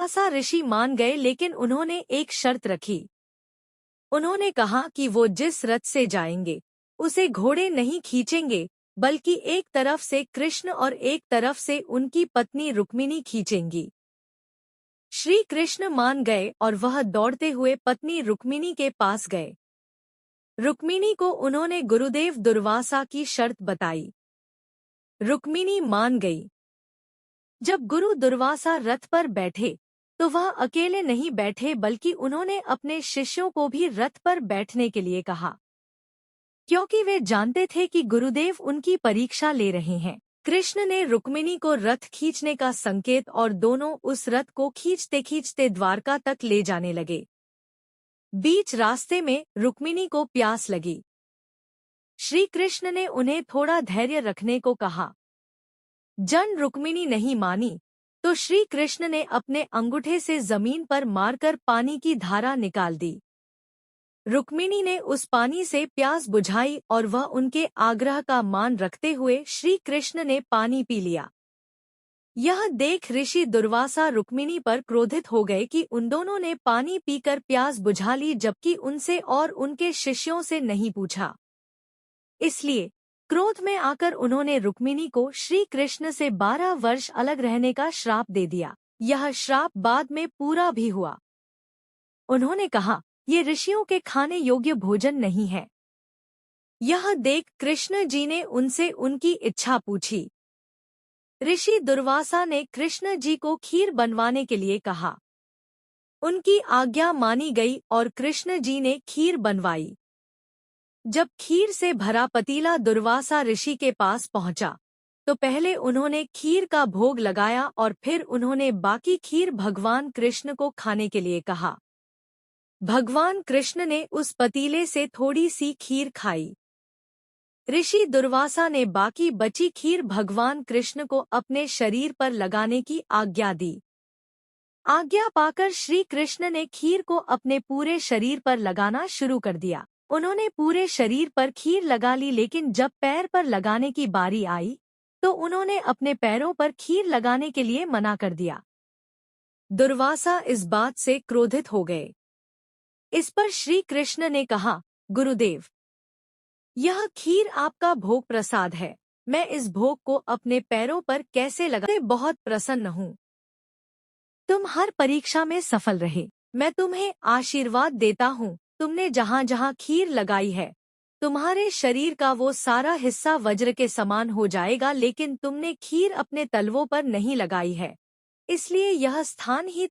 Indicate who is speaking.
Speaker 1: दुर्वासा ऋषि मान गए, लेकिन उन्होंने एक शर्त रखी। उन्होंने कहा कि वो जिस रथ से जाएंगे उसे घोड़े नहीं खींचेंगे, बल्कि एक तरफ से कृष्ण और एक तरफ से उनकी पत्नी रुक्मिणी खींचेंगी। श्री कृष्ण मान गए और वह दौड़ते हुए पत्नी रुक्मिणी के पास गए। रुक्मिणी को उन्होंने गुरुदेव दुर्वासा की शर्त बताई। रुक्मिणी मान गई। जब गुरु दुर्वासा रथ पर बैठे तो वह अकेले नहीं बैठे, बल्कि उन्होंने अपने शिष्यों को भी रथ पर बैठने के लिए कहा, क्योंकि वे जानते थे कि गुरुदेव उनकी परीक्षा ले रहे हैं। कृष्ण ने रुक्मिणी को रथ खींचने का संकेत और दोनों उस रथ को खींचते खींचते द्वारका तक ले जाने लगे। बीच रास्ते में रुक्मिणी को प्यास लगी। श्री कृष्ण ने उन्हें थोड़ा धैर्य रखने को कहा। जन रुक्मिणी नहीं मानी तो श्री कृष्ण ने अपने अंगूठे से जमीन पर मारकर पानी की धारा निकाल दी। रुक्मिणी ने उस पानी से प्यास बुझाई और वह उनके आग्रह का मान रखते हुए श्री कृष्ण ने पानी पी लिया। यह देख ऋषि दुर्वासा रुक्मिणी पर क्रोधित हो गए कि उन दोनों ने पानी पीकर प्यास बुझा ली, जबकि उनसे और उनके शिष्यों से नहीं पूछा। इसलिए क्रोध में आकर उन्होंने रुक्मिणी को श्री कृष्ण से 12 वर्ष अलग रहने का श्राप दे दिया। यह श्राप बाद में पूरा भी हुआ। उन्होंने कहा, ये ऋषियों के खाने योग्य भोजन नहीं है। यह देख कृष्ण जी ने उनसे उनकी इच्छा पूछी। ऋषि दुर्वासा ने कृष्ण जी को खीर बनवाने के लिए कहा। उनकी आज्ञा मानी गई और कृष्ण जी ने खीर बनवाई। जब खीर से भरा पतीला दुर्वासा ऋषि के पास पहुंचा तो पहले उन्होंने खीर का भोग लगाया और फिर उन्होंने बाकी खीर भगवान कृष्ण को खाने के लिए कहा। भगवान कृष्ण ने उस पतीले से थोड़ी सी खीर खाई। ऋषि दुर्वासा ने बाकी बची खीर भगवान कृष्ण को अपने शरीर पर लगाने की आज्ञा दी। आज्ञा पाकर श्री कृष्ण ने खीर को अपने पूरे शरीर पर लगाना शुरू कर दिया। उन्होंने पूरे शरीर पर खीर लगा ली, लेकिन जब पैर पर लगाने की बारी आई तो उन्होंने अपने पैरों पर खीर लगाने के लिए मना कर दिया। दुर्वासा इस बात से क्रोधित हो गए। इस पर श्री कृष्ण ने कहा, गुरुदेव, यह खीर आपका भोग प्रसाद है। मैं इस भोग को अपने पैरों पर कैसे लगाए बहुत प्रसन्न हूँ। तुम हर परीक्षा में सफल रहे। मैं तुम्हें आशीर्वाद देता हूँ। तुमने जहाँ जहाँ खीर लगाई है तुम्हारे शरीर का वो सारा हिस्सा वज्र के समान हो जाएगा, लेकिन तुमने खीर अपने तलवों पर नहीं लगाई है, इसलिए यह स्थान ही